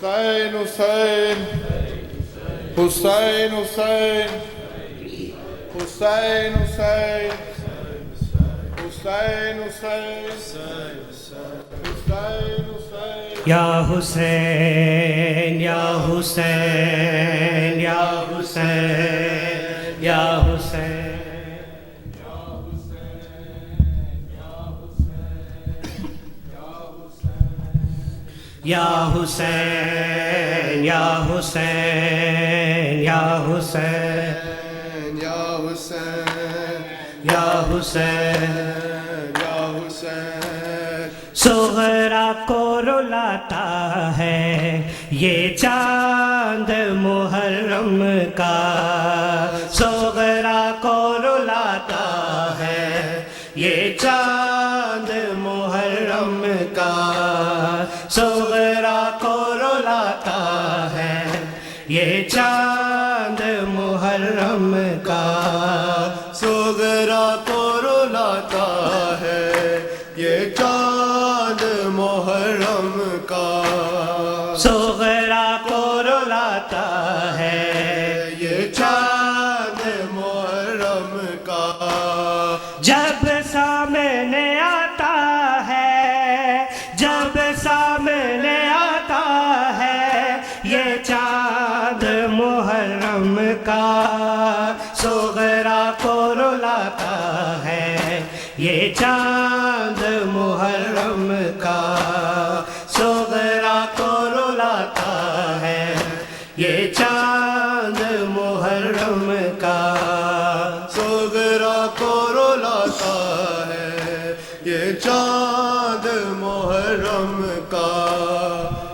حسین حسین حسین حسین حسین حسین حسین حسین یا حسین یا حسین یا حسین یا حسین یا حسین یا حسین یا حسین یا حسین یا حسین یا حسین صغرا کو رلاتا ہے یہ چاند محرم کا صغرا کو رلاتا ہے یہ چاند محرم کا صغرا کو رلاتا ہے یہ چاند محرم کا صغرا کو رلاتا ہے یہ چاند محرم کا صغرا کو رلاتا ہے یہ چاند محرم کا جب سامنے آتا ہے جب سامنے آتا ہے یہ چاند محرم کا صغرا کو رلاتا ہے یہ چاند محرم کا صغرا کو رلاتا ہے یہ چاند محرم کا صغرا کو رلاتا ہے یہ چاند محرم کا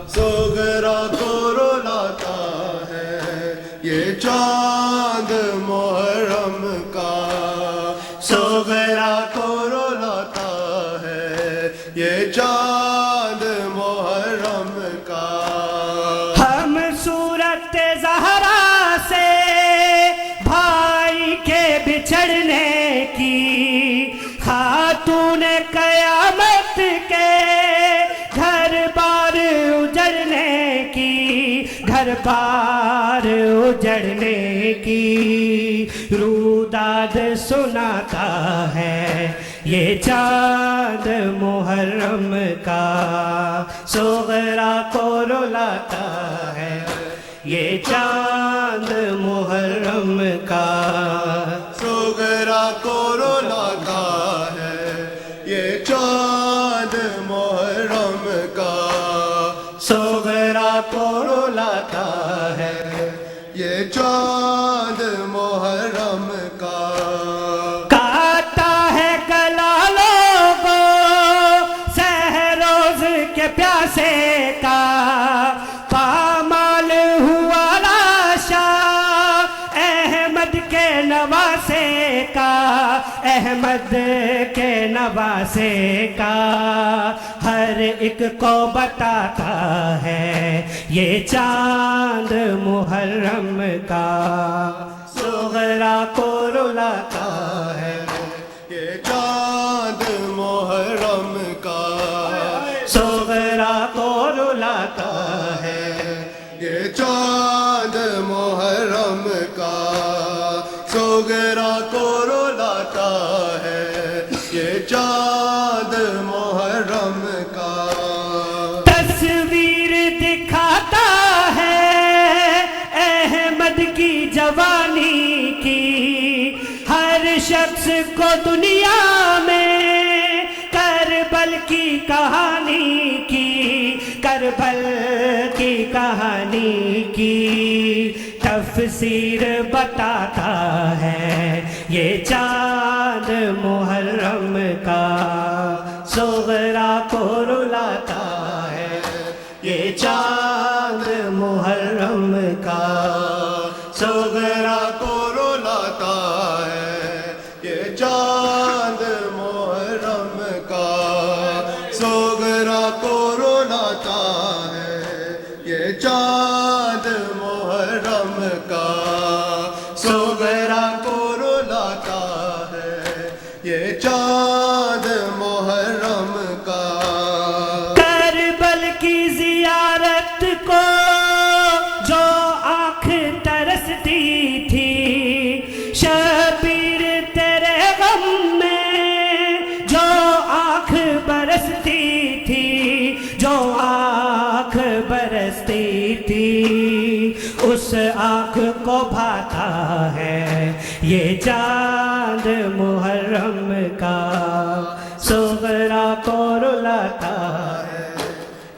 صغرا کو رلاتا ہے یہ چاند محرم کا صغرا کو رلاتا ہے یہ چاند محرم کا ہم صورت زہرا سے بھائی کے بچھڑنے کی خاتون قیامت کے گھر بار اجڑنے کی گھر بار اجڑنے کی روداد سناتا ہے یہ چاند محرم کا صغرا کو رلاتا ہے یہ چاند محرم کا صغرا کو رلاتا ہے یہ چاند محرم کا صغرا کو رلاتا ہے یہ چاند محرم کا کاٹا ہے گلا لوگوں سہروز کے پیاسے کا پامال ہوا لاشا احمد کے نواسے کا احمد کے نواسے کا ہر ایک کو بتاتا ہے یہ چاند محرم کا صغرا کو رلاتا ہے یہ چاند محرم کا صغرا کو رلاتا ہے یہ چاند محرم کا صغرا کو رلاتا ہے یہ چاند محرم کا تصویر دکھاتا ہے احمد کی جوانی کی ہر شخص کو دنیا میں کربل کی کہانی کی کربل کی کہانی کی تفسیر بتاتا ہے یہ چاند محرم کا صغرا کو رلاتا ہے یہ چاند محرم کا صغرا کو رلاتا ہے یہ چاند محرم کا صغرا کو رلاتا ہے یہ چاند محرم کا صغرا کو رلاتا ہے یہ چاند محرم کا کربل کی زیارت رات کو جو آنکھ ترستی تھی شبیر تیرے غم میں جو آنکھ برستی تھی جو آنکھ برستی تھی اس آنکھ کو بھاتا ہے یہ چاند محرم کا صغرا کو رلاتا ہے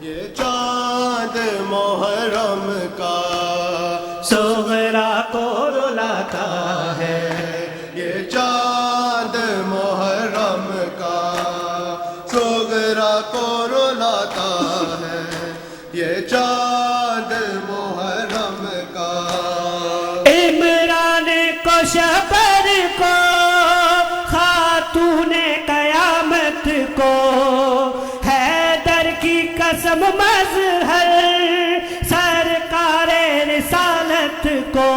یہ چاند محرم کا صغرا کو رلاتا ہے یہ چاند محرم کا صغرا کو رلاتا ہے یہ چاند محرم کا عمران کو شبر کو خاتون قیامت کو حیدر کی قسم مظہر سرکار رسالت کو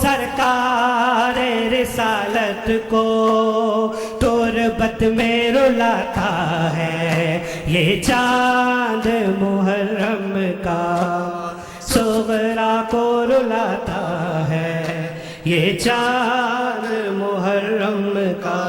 سرکار رسالت کو تربت میں رلاتا ہے یہ چاند محرم کا صغرا کو رلاتا ہے یہ چاند محرم کا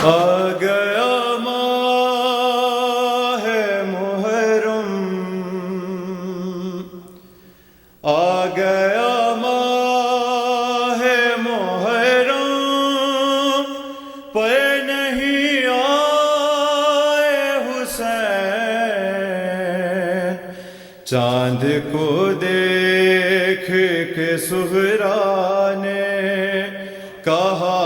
آ گیا ماہ محرم آ گیا ماہ محرم پر نہیں آئے حسین چاند کو دیکھ کے سہرا نے کہا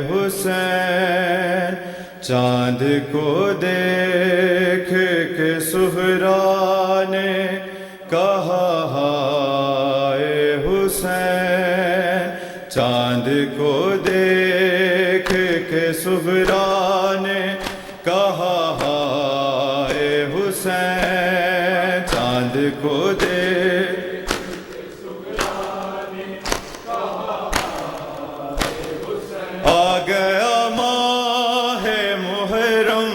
حسین چاند کو دیکھ کے سہرا نے کہا ہائے حسین چاند کو دیکھ کے سہرا نے کہا ہائے حسین چاند کو دیکھ آ گیا ماہ محرم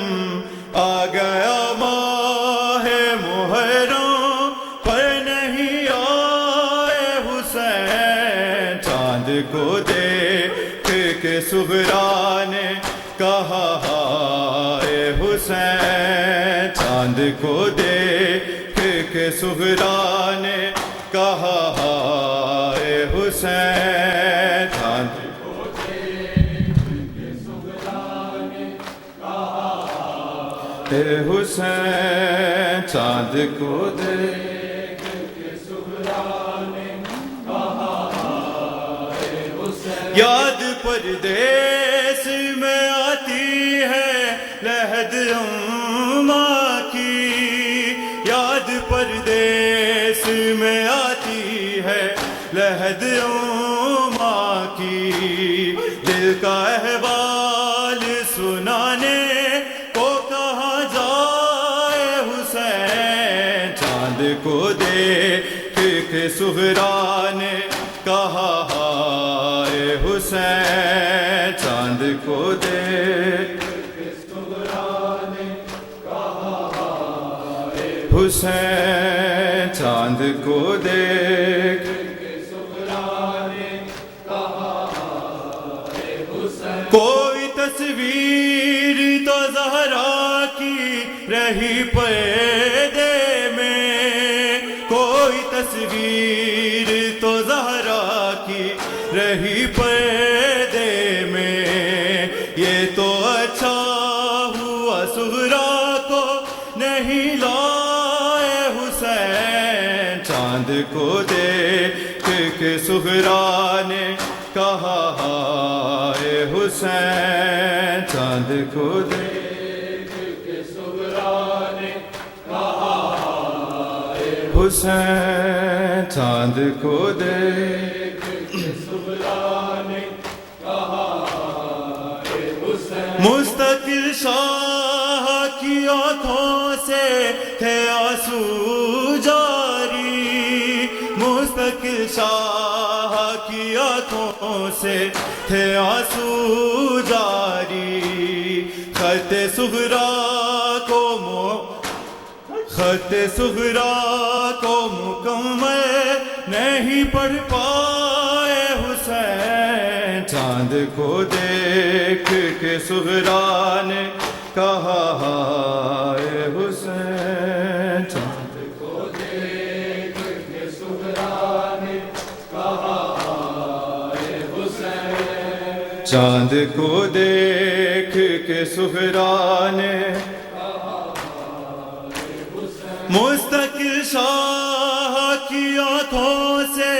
آ گیا ماہ محرم پر نہیں آئے حسین چاند کو دیکھ کے سغرا نے کہا ہائے حسین چاند کو دیکھ کے سغرا نے کہا ہائے حسین چاند حسین چاند کو دیکھ کے سغرا نے کہا ہائے حسین یاد پردیس میں آتی ہے لحد اماں کی یاد پردیس میں آتی ہے لحد اماں کی دل کا احوال سنانے کو دیکھ کے سغرا نے کہا ہائے حسین چاند کو دیکھ کے سغرا نے کہا ہائے حسین چاند کو دیکھ کے سغرا نے کہا ہائے حسین کوئی تصویر تو زہرا کی رہی پردے کوئی تصویر تو زہرا کی رہی پردے میں یہ تو اچھا ہوا سغرا کو نہیں لائے حسین چاند کو دیکھ کے سغرا نے کہا ہائے حسین چاند کو دیکھ کے سغرا نے کہا حسین چاند کو دیکھ کے سغرا نے کہا مستقل شاہ کی آنکھوں سے تھے آنسو جاری، مستقل شاہ کی آنکھوں سے تھے آنسو جاری، خط صغرا کو مکمل نہیں پڑھ پائے حسین، چاند کو دیکھ کے صغرا نے کہا ہائے حسین، چاند کو دیکھ کے صغرا نے کہا ہائے حسین، چاند کو دیکھ کے صغرا نے مستقل شاہ کی آنکھوں سے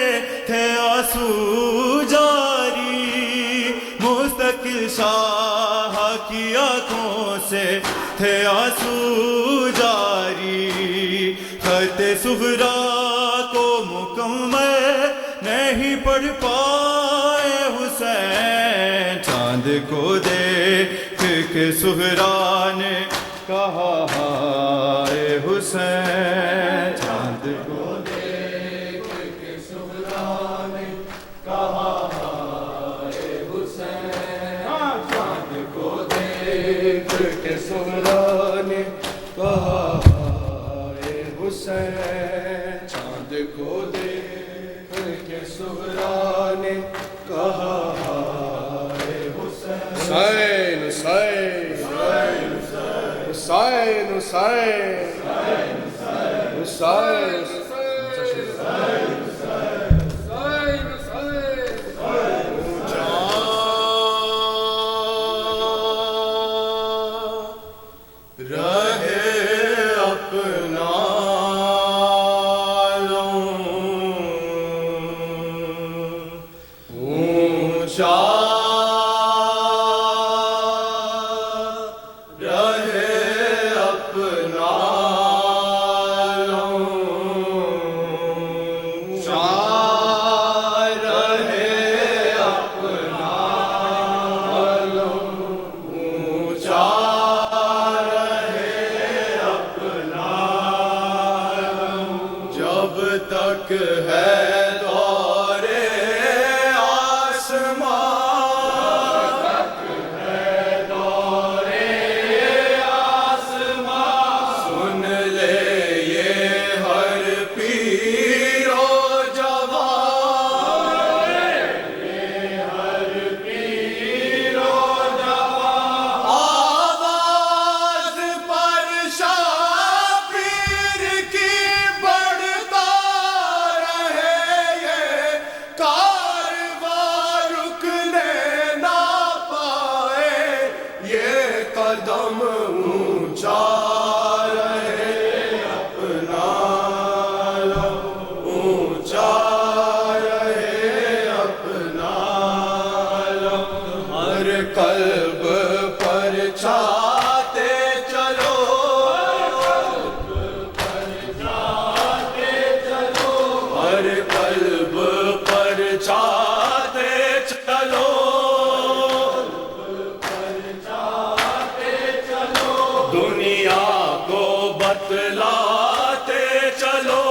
تھے آنسو جاری، مستقل شاہ کی آنکھوں سے تھے آنسو جاری، خط صغرا کو مکمل نہیں پڑھ پائے حسین، چاند کو دیکھ کے صغرا نے کہا ہائے حسین، چاند کو دیکھ کے صغرا نے کہا ہائے حسین، چاند کو دیکھ کے صغرا نے کہا ہائے حسین، چاند کو دیکھ کے صغرا نے کہا ہائے حسین، حسین حسین حسین حسین حسین تک ہے دورے آسمان، تک ہے دورے آسمان، سن لے یہ ہر پیر و جوان، یہ ہر پیر و جوان، آواز پر شاہ پیر کی بڑھتا قدم اونچا رہے اپنا اونچا رہے اپنا، ہر قلب پر چاہتے چلو، ہر قلب پر چاہتے چلو، دنیا کو بتلاتے چلو،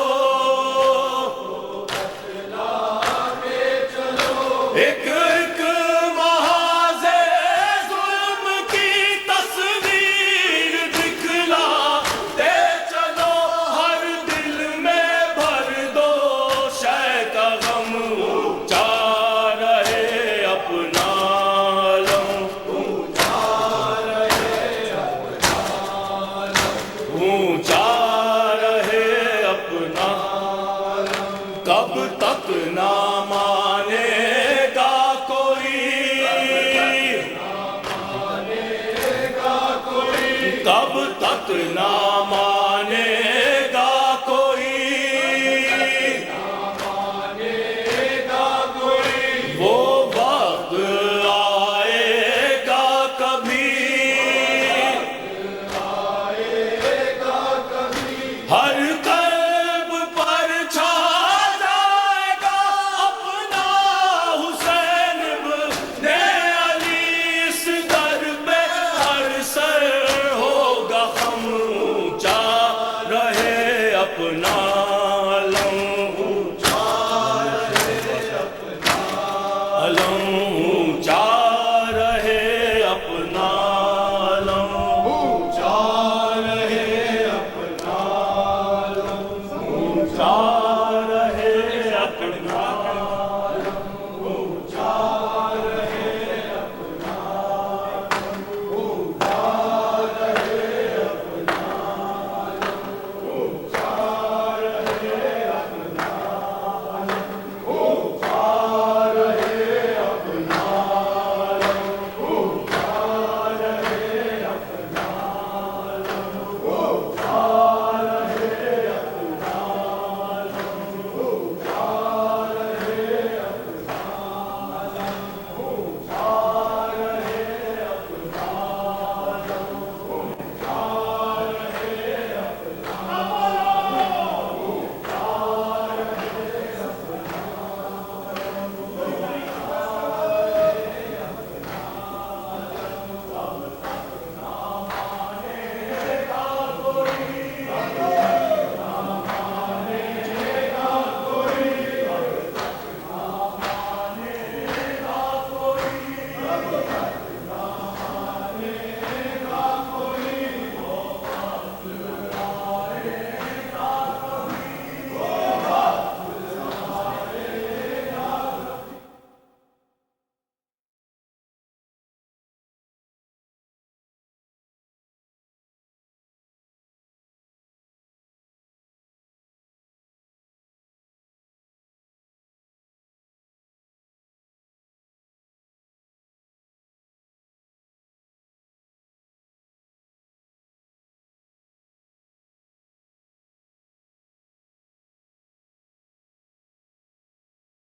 ایک ایک محاذ ظلم کی تصویر دکھلاتے چلو، ہر دل میں بھر دو شے کا غم، اونچا رہے اپنا اونچا رہے اپنا، کب تک نہ مانے گا کوئی، کب تک نہ